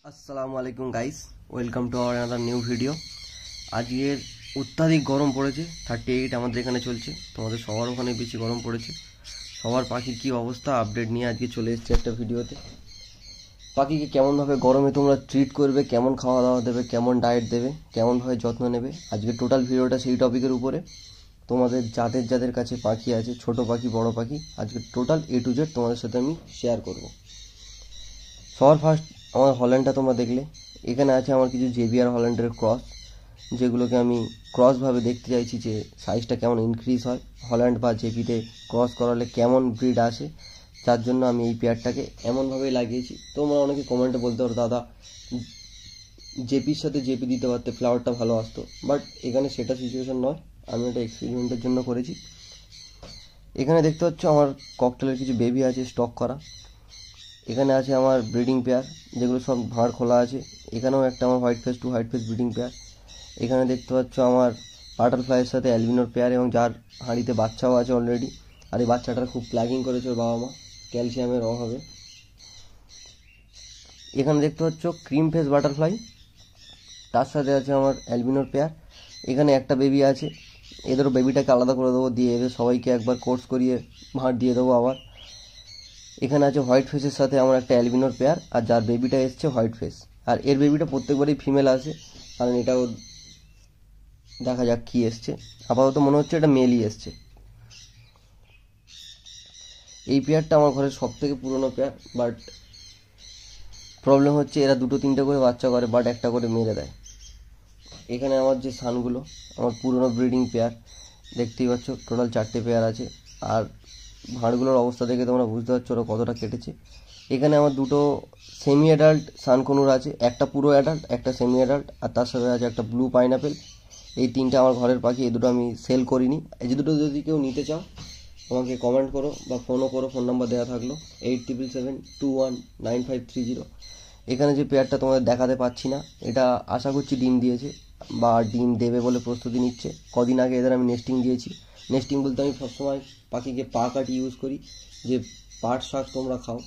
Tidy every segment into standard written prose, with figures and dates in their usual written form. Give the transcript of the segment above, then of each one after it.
আসসালামু আলাইকুম guys, welcome to our another new video. আজকের অত্যাধিক গরম পড়েছে, 38 আমাদের এখানে চলছে। তোমাদের সবার ওখানে বেশি গরম পড়েছে। সবার পাখির কী অবস্থা আপডেট নিয়ে আজকে চলে এসেছি একটা ভিডিওতে। পাখিকে কেমনভাবে গরমে তোমরা ট্রিট করবে, কেমন খাওয়া দাওয়া দেবে, কেমন ডায়েট দেবে, কেমনভাবে যত্ন নেবে, আজকে টোটাল ভিডিওটা সেই টপিকের উপরে। তোমাদের যাদের যাদের কাছে পাখি আছে, ছোট পাখি বড় পাখি, আজকে টোটাল A to Z তোমাদের সাথে আমি শেয়ার করব। সবার ফার্স্ট আমার হল্যান্ডটা তোমরা দেখলে, এখানে আছে আমার কিছু জেবিআর হল্যান্ডের ক্রস, যেগুলোকে আমি ক্রসভাবে দেখতে চাইছি যে সাইজটা কেমন ইনক্রিজ হয়, হল্যান্ড বা জেপিতে ক্রস করালে কেমন ব্রিড আসে। যার জন্য আমি এই পেয়ারটাকে এমনভাবেই লাগিয়েছি। তোমরা অনেকে কমেন্টে বলতে পারো, দাদা জেপির সাথে জেপি দিতে পারতে, ফ্লাওয়ারটা ভালো আসতো। বাট এখানে সেটা সিচুয়েশন নয়, আমি এটা এক্সপেরিমেন্টের জন্য করেছি। এখানে দেখতে পাচ্ছ আমার ককটেলের কিছু বেবি আছে স্টক করা। এখানে আছে আমার ব্রিডিং পেয়ার, যেগুলো সব ভাঁড় খোলা আছে। এখানেও একটা আমার white face to white face breeding pair. এখানে দেখতে পাচ্ছ আমার বাটারফ্লাইয়ের সাথে অ্যালবিনোর পেয়ার, এবং যার হাঁড়িতে বাচ্চাও আছে অলরেডি। আর এই বাচ্চাটার খুব প্ল্যাগিং করেছে ওর বাবা মা ক্যালসিয়ামের অভাবে। এখানে দেখতে পাচ্ছ ক্রিম ফেস বাটারফ্লাই, তার সাথে আছে আমার অ্যালবিনোর পেয়ার। এখানে একটা বেবি আছে, এদেরও বেবিটাকে আলাদা করে দেবো, দিয়ে এদের সবাইকে একবার কোর্স করিয়ে ভাঁড় দিয়ে দেবো আবার। এখানে আছে হোয়াইট ফেসের সাথে আমার একটা অ্যালবিনোর পেয়ার, আর যার বেবিটা এসছে হোয়াইট ফেস। আর এর বেবিটা প্রত্যেকবারই ফিমেল আসে, কারণ এটাও দেখা যাক কি এসছে। আপাতত মনে হচ্ছে এটা মেলই এসছে। এই পেয়ারটা আমার ঘরের সব থেকে পুরনো পেয়ার, বাট প্রবলেম হচ্ছে এরা দুটো তিনটে করে বাচ্চা করে, বাট একটা করে মেরে দেয়। এখানে আমার যে সানগুলো, আমার পুরনো ব্রিডিং পেয়ার, দেখতেই পাচ্ছ টোটাল 4টে পেয়ার আছে। আর ভাঁড়গুলোর অবস্থা দেখে তোমরা বুঝতে পারছো ওরা কতটা কেটেছে। এখানে আমার দুটো সেমি অ্যাডাল্ট সানকনুর আছে, একটা পুরো অ্যাডাল্ট, একটা সেমি অ্যাডাল্ট, আর তার সাথে আছে একটা ব্লু পাইনাপেল। এই তিনটে আমার ঘরের পাখি, এই দুটো আমি সেল করিনি। এই যে দুটো যদি কেউ নিতে চাও আমাকে কমেন্ট করো বা ফোনও করো, ফোন নাম্বার দেওয়া থাকলো 8777219530। এখানে যে পেয়ারটা তোমাদের দেখাতে পাচ্ছি না, এটা আশা করছি ডিম দিয়েছে বা ডিম দেবে বলে প্রস্তুতি নিচ্ছে। কদিন আগে এদের আমি নেস্টিং দিয়েছি। নেস্টিং বলতে আমি সবসময় পাখিকে পা কাটি ইউজ করি, যে পাট শাক তোমরা খাও,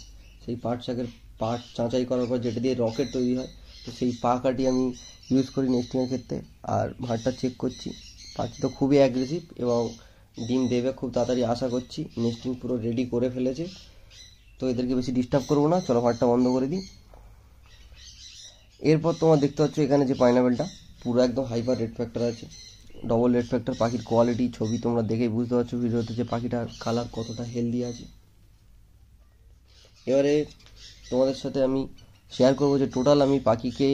সেই পাট শাকের পাট চাঁচাই করার পর যেটা দিয়ে রকেট তৈরি হয়, তো সেই পা কাটি আমি ইউজ করি নেস্টিংয়ের ক্ষেত্রে। আর ভাঁড়টা চেক করছি, পাখি তো খুবই অ্যাগ্রেসিভ এবং ডিম দেবে খুব তাড়াতাড়ি আশা করছি। নেস্টিং পুরো রেডি করে ফেলেছে, তো এদেরকে বেশি ডিস্টার্ব করবো না, চলো ভাঁড়টা বন্ধ করে দিই। এরপর তোমার দেখতে পাচ্ছ এখানে যে পাইনাপেলটা, পুরো একদম হাইপার রেড ফ্যাক্টর আছে, ডবল রেড ফ্যাক্টর। পাখির কোয়ালিটি ছবি তোমরা দেখেই বুঝতে পারছো ভিডিওতে যে পাখিটার কালার কতটা হেলদি আছে। এবারে তোমাদের সাথে আমি শেয়ার করবো যে টোটাল আমি পাখিকে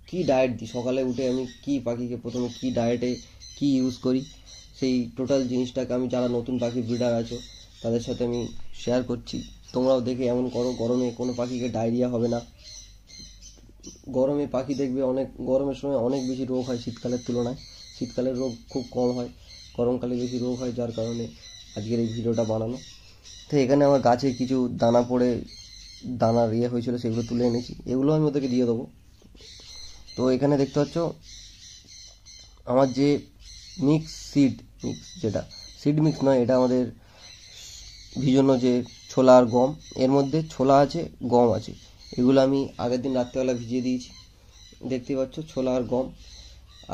কি ডায়েট দিই, সকালে উঠে আমি কি পাখিকে প্রথমে কি ডায়েটে কি ইউজ করি, সেই টোটাল জিনিসটাকে আমি, যারা নতুন পাখি ব্রিডার আছো তাদের সাথে আমি শেয়ার করছি। তোমরাও দেখে এমন করো, গরমে কোনো পাখিকে ডায়রিয়া হবে না। গরমে পাখি দেখবে অনেক, গরমের সময় অনেক বেশি রোগ হয় শীতকালের তুলনায়। শীতকালের রোগ খুব কম হয়, গরমকালে বেশি রোগ হয়, যার কারণে আজকের এই ভিডিওটা বানানো। তো এখানে আমার গাছে কিছু দানা পড়ে দানার হয়েছিল, সেগুলো তুলে এনেছি, এগুলো আমি ওদেরকে দিয়ে দেবো। তো এখানে দেখতে পাচ্ছ আমার যে মিক্স যেটা সিড মিক্স নয়, এটা আমাদের ভিজনো যে ছোলা আর গম, এর মধ্যে ছোলা আছে গম আছে, এগুলো আমি আগের দিন রাত্রেবেলা ভিজিয়ে দিয়েছি। দেখতেই পাচ্ছ ছোলা আর গম।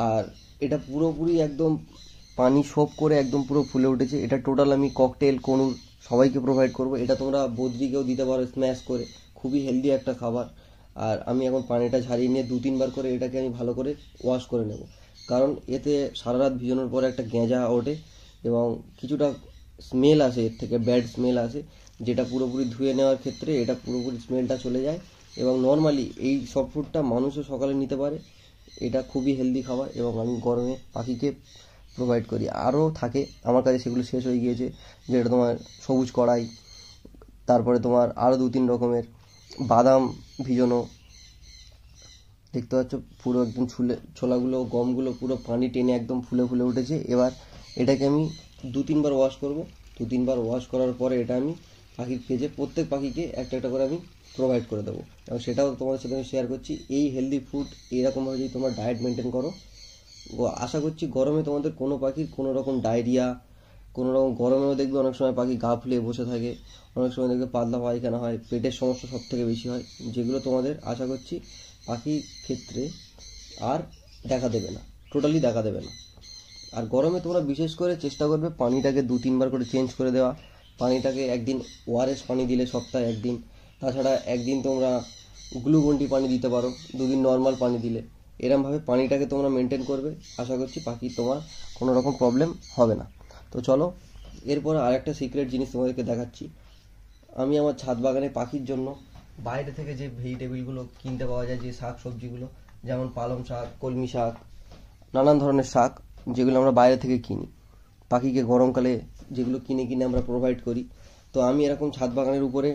আর এটা পুরোপুরি একদম পানি সোপ করে একদম পুরো ফুলে উঠেছে। এটা টোটাল আমি ককটেল কনুর সবাইকে প্রোভাইড করব। এটা তোমরা বদ্রিকেও দিতে পারো স্ম্যাশ করে, খুবই হেলদি একটা খাবার। আর আমি এখন পানিটা ঝারিয়ে নিয়ে 2-3 বার করে এটাকে আমি ভালো করে ওয়াশ করে নেব, কারণ এতে সারা রাত ভিজানোর পরে একটা গেঁজা ওঠে এবং কিছুটা স্মেল আসে, এর থেকে ব্যাড স্মেল আসে, যেটা পুরোপুরি ধুয়ে নেওয়ার ক্ষেত্রে এটা পুরোপুরি স্মেলটা চলে যায়। এবং নর্মালি এই সব ফুডটা মানুষও সকালে নিতে পারে, এটা খুবই হেলদি খাবার এবং আমি গরমে পাখিকে প্রোভাইড করি। আরও থাকে আমার কাছে, সেগুলো শেষ হয়ে গিয়েছে, যেটা তোমার সবুজ কড়াই, তারপরে তোমার আরও 2-3 রকমের বাদাম ভিজানো। দেখতে পাচ্ছ পুরো একদম ছোলাগুলো গমগুলো পুরো পানি টেনে একদম ফুলে ফুলে উঠেছে। এবার এটাকে আমি 2-3 বার ওয়াশ করব। 2-3 বার ওয়াশ করার পরে এটা আমি পাখির কেজে প্রত্যেক পাখিকে একটা একটা করে আমি প্রোভাইড করে দেবো, এবং সেটাও তোমাদের সাথে আমি শেয়ার করছি। এই হেলদি ফুড এইরকমভাবে যদি তোমরা ডায়েট মেনটেন করো, আশা করছি গরমে তোমাদের কোনো পাখির কোনো রকম ডায়রিয়া কোনো রকম গরমেও দেখবে অনেক সময় পাখি গা ফুলিয়ে বসে থাকে, অনেক সময় দেখবে পাতলা পায়খানা হয়, পেটের সমস্যা সব থেকে বেশি হয়, যেগুলো তোমাদের আশা করছি পাখির ক্ষেত্রে আর দেখা দেবে না, টোটালি দেখা দেবে না। আর গরমে তোমরা বিশেষ করে চেষ্টা করবে পানিটাকে 2-3 বার করে চেঞ্জ করে দেওয়া। পানিটাকে একদিন ওআরএস পানি দিলে সপ্তাহে একদিন, তাছাড়া একদিন তোমরা গ্লুকন্ডি পানি দিতে পারো, 2 দিন নর্মাল পানি দিলে। এরমভাবে পানিটাকে তোমরা মেনটেন করবে, আশা করছি পাখি তোমার কোনো রকম প্রবলেম হবে না। তো চলো এরপর আরেকটা সিক্রেট জিনিস তোমাদেরকে দেখাচ্ছি। আমি আমার ছাদ বাগানে পাখির জন্য বাইরে থেকে যে ভেজিটেবিলগুলো কিনতে পাওয়া যায়, যে শাক সবজিগুলো, যেমন পালং শাক, কলমি শাক, নানান ধরনের শাক যেগুলো আমরা বাইরে থেকে কিনি, পাখিকে গরমকালে যেগুলো কিনে কিনে আমরা প্রোভাইড করি। তো আমি এরকম ছাদ বাগানের উপরে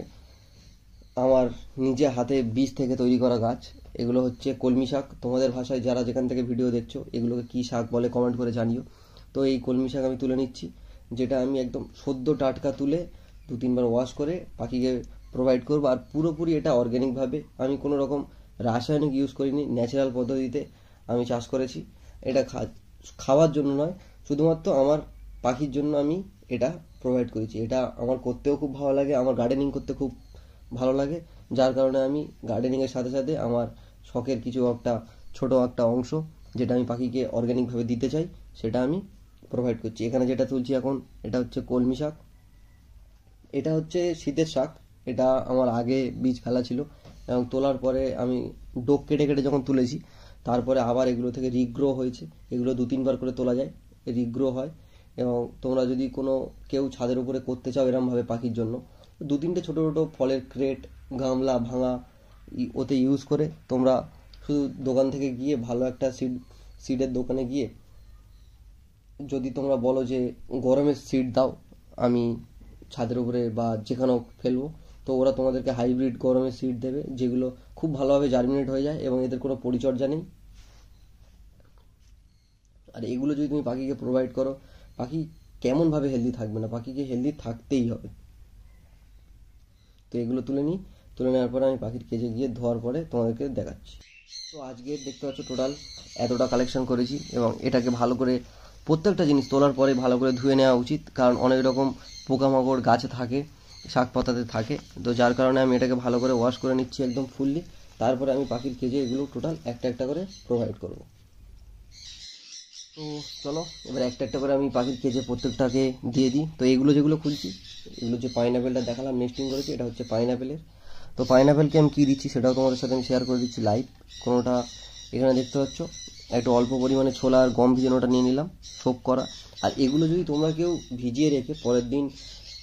আমার নিজে হাতে বীজ থেকে তৈরি করা গাছ, এগুলো হচ্ছে কলমি শাক। তোমাদের ভাষায় যারা যেখান থেকে ভিডিও দেখছো এগুলোকে কী শাক বলে কমেন্ট করে জানিও। তো এই কলমি শাক আমি তুলে নিচ্ছি, যেটা আমি একদম সদ্য টাটকা তুলে 2-3 বার ওয়াশ করে পাখিকে প্রোভাইড করবো। আর পুরোপুরি এটা অর্গ্যানিকভাবে, আমি কোনো রকম রাসায়নিক ইউজ করিনি, ন্যাচারাল পদ্ধতিতে আমি চাষ করেছি। এটা খাওয়ার জন্য নয়, শুধুমাত্র আমার পাখির জন্য আমি এটা প্রোভাইড করেছি। এটা আমার করতেও খুব ভালো লাগে, আমার গার্ডেনিং করতে খুব ভালো লাগে, যার কারণে আমি গার্ডেনিংয়ের সাথে সাথে আমার শখের কিছু একটা ছোট একটা অংশ যেটা আমি পাখিকে অর্গ্যানিকভাবে দিতে চাই সেটা আমি প্রোভাইড করছি। এখানে যেটা তুলছি এখন এটা হচ্ছে কলমি শাক। এটা হচ্ছে শীতের শাক, এটা আমার আগে বীজ ফেলা ছিল এবং তোলার পরে আমি ডোক কেটে কেটে যখন তুলেছি তারপরে আবার এগুলো থেকে রিগ্রো হয়েছে। এগুলো 2-3 বার করে তোলা যায়, রিগ্রো হয়। এবং তোমরা যদি কোনো কেউ ছাদের উপরে করতে চাও এরমভাবে পাখির জন্য, 2-3টে ছোটো ছোটো ফলের ক্রেট, গামলা ভাঙা ওতে ইউজ করে তোমরা শুধু দোকান থেকে গিয়ে ভালো একটা সিডের দোকানে গিয়ে যদি তোমরা বলো যে গরমের সিড দাও, আমি ছাদের উপরে বা যেখানেও ফেলবো, তো ওরা তোমাদেরকে হাইব্রিড গরমের সিড দেবে, যেগুলো খুব ভালোভাবে জার্মিনেট হয়ে যায় এবং এদের কোনো পরিচর্যা নেই। আর এগুলো যদি তুমি পাখিকে প্রোভাইড করো, পাখি কেমনভাবে হেলদি থাকবে না, পাখিকে হেলদি থাকতেই হবে। তো এগুলো তুলে নেওয়ার পরে আমি পাখির কেজে গিয়ে ধোয়ার পরে তোমাদেরকে দেখাচ্ছি। তো আজকে দেখতে পাচ্ছ টোটাল এতটা কালেকশন করেছি এবং এটাকে ভালো করে প্রত্যেকটা জিনিস তোলার পরে ভালো করে ধুয়ে নেওয়া উচিত, কারণ অনেক রকম পোকামাকড় গাছে থাকে, শাক পাতাতে থাকে। তো যার কারণে আমি এটাকে ভালো করে ওয়াশ করে নিচ্ছি একদম ফুললি। তারপরে আমি পাখির কেজে এগুলো টোটাল একটা একটা করে প্রোভাইড করব। তো চলো এবার একটা একটা করে আমি পাখির কেজে প্রত্যেকটাকে দিয়ে দিই। তো এগুলো যেগুলো খুলছি, এগুলো যে পাইনাপেলটা দেখালাম নেস্টিং করেছি, এটা হচ্ছে পাইনাপেলের। তো পাইনাপেলকে আমি কী দিচ্ছি সেটাও তোমাদের সাথে আমি শেয়ার করে দিচ্ছি লাইভ। কোনোটা এখানে দেখতে পাচ্ছ একটু অল্প পরিমাণে ছোলা আর গম ভিজানোটা নিয়ে নিলাম সোক করা। আর এগুলো যদি তোমরা কেউ ভিজিয়ে রেখে পরের দিন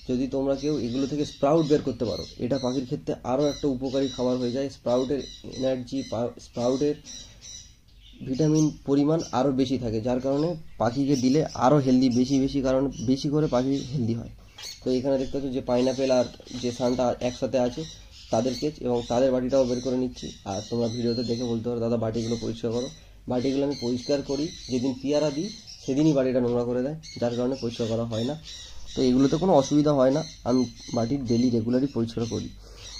যদি তোমরা কেউ এগুলো থেকে স্প্রাউট বের করতে পারো, এটা পাখির ক্ষেত্রে আরও একটা উপকারী খাবার হয়ে যায়। স্প্রাউটের এনার্জি, স্প্রাউটের ভিটামিন পরিমাণ আরও বেশি থাকে, যার কারণে পাখিকে দিলে আরও হেলদি বেশি কারণ বেশি করে পাখি হেলদি হয়। তো এখানে দেখতে পাচ্ছ যে পাইনাপেল আর যে সানটা একসাথে আছে তাদের কেজ এবং তাদের বাটিটাও বের করে নিচ্ছি। আর তোমরা ভিডিওতে দেখে বলতে পারো দাদা বাটিগুলো পরিষ্কার করো। বাটিগুলো আমি পরিষ্কার করি, যেদিন পেয়ারা দিই সেদিনই বাটিটা নোংরা করে দেয়, যার কারণে পরিষ্কার করা হয় না। তো এগুলোতে কোনো অসুবিধা হয় না, আমি বাটির ডেলি রেগুলারই পরিষ্কার করি।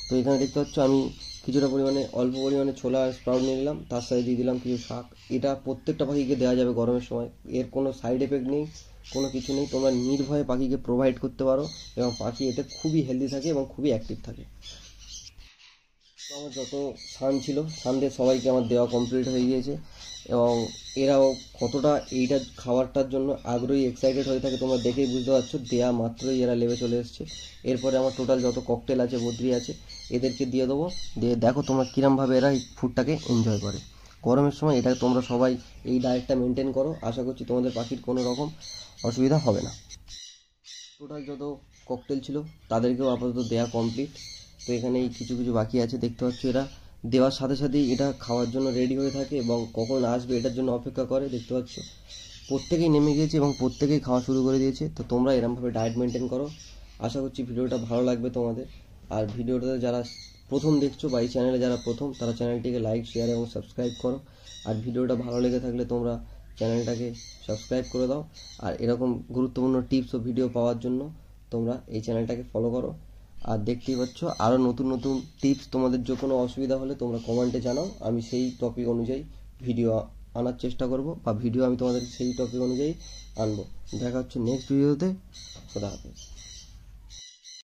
তো এখানে দেখতে পাচ্ছ আমি কিছুটা পরিমাণে অল্প পরিমাণে ছোলা আর স্প্রাউট নিয়ে নিলাম, তার সাথে দিয়ে দিলাম কিছু শাক। এটা প্রত্যেকটা পাখিকে দেওয়া যাবে গরমের সময়, এর কোনো সাইড এফেক্ট নেই, কোনো কিছু নেই। তোমরা নির্ভয়ে পাখিকে প্রোভাইড করতে পারো এবং পাখি এতে খুবই হেলদি থাকে এবং খুবই অ্যাক্টিভ থাকে। তো আমার যত সান ছিল সানদের সবাইকে আমার দেওয়া কমপ্লিট হয়ে গিয়েছে এবং এরাও কতটা এইটা খাবারটার জন্য আগ্রহী, এক্সাইটেড হয়ে থাকে তোমরা দেখেই বুঝতে পারছো। দেয়া মাত্রই এরা লেবে চলে এসছে। এরপরে আমার টোটাল যত ককটেল আছে, বদ্রি আছে, এদেরকে দিয়ে দেবো। দিয়ে দেখো তোমরা কীরমভাবে এরা এই ফুডটাকে এনজয় করে। গরমের সময় এটা তোমরা সবাই এই ডায়েটটা মেনটেন করো, আশা করছি তোমাদের পাখির কোনো রকম অসুবিধা হবে না। টোটাল যত ককটেল ছিল তাদেরকেও আপাতত দেয়া কমপ্লিট। তো এখানে এই কিছু কিছু বাকি আছে, দেখতে পাচ্ছ এরা দেওয়ার সাথে সাথেই এটা খাওয়ার জন্য রেডি হয়ে থাকে এবং কখন আসবে এটার জন্য অপেক্ষা করে। দেখতে পাচ্ছ প্রত্যেকেই নেমে গিয়েছে এবং প্রত্যেকেই খাওয়া শুরু করে দিয়েছে। তো তোমরা এরমভাবে ডায়েট মেনটেন করো, আশা করছি ভিডিওটা ভালো লাগবে তোমাদের। আর ভিডিওটাতে যারা প্রথম দেখছো বা এই চ্যানেলে যারা প্রথম, তারা চ্যানেলটিকে লাইক, শেয়ার এবং সাবস্ক্রাইব করো। আর ভিডিওটা ভালো লেগে থাকলে তোমরা চ্যানেলটাকে সাবস্ক্রাইব করে দাও। আর এরকম গুরুত্বপূর্ণ টিপস ও ভিডিও পাওয়ার জন্য তোমরা এই চ্যানেলটাকে ফলো করো। আর দেখতেই পাচ্ছ আরও নতুন টিপস, তোমাদের যে কোনো অসুবিধা হলে তোমরা কমেন্টে জানাও, আমি সেই টপিক অনুযায়ী ভিডিও আনার চেষ্টা করব, বা ভিডিও আমি তোমাদের সেই টপিক অনুযায়ী আনবো। দেখা হচ্ছে নেক্সট ভিডিওতে। খোদা হাফেজ।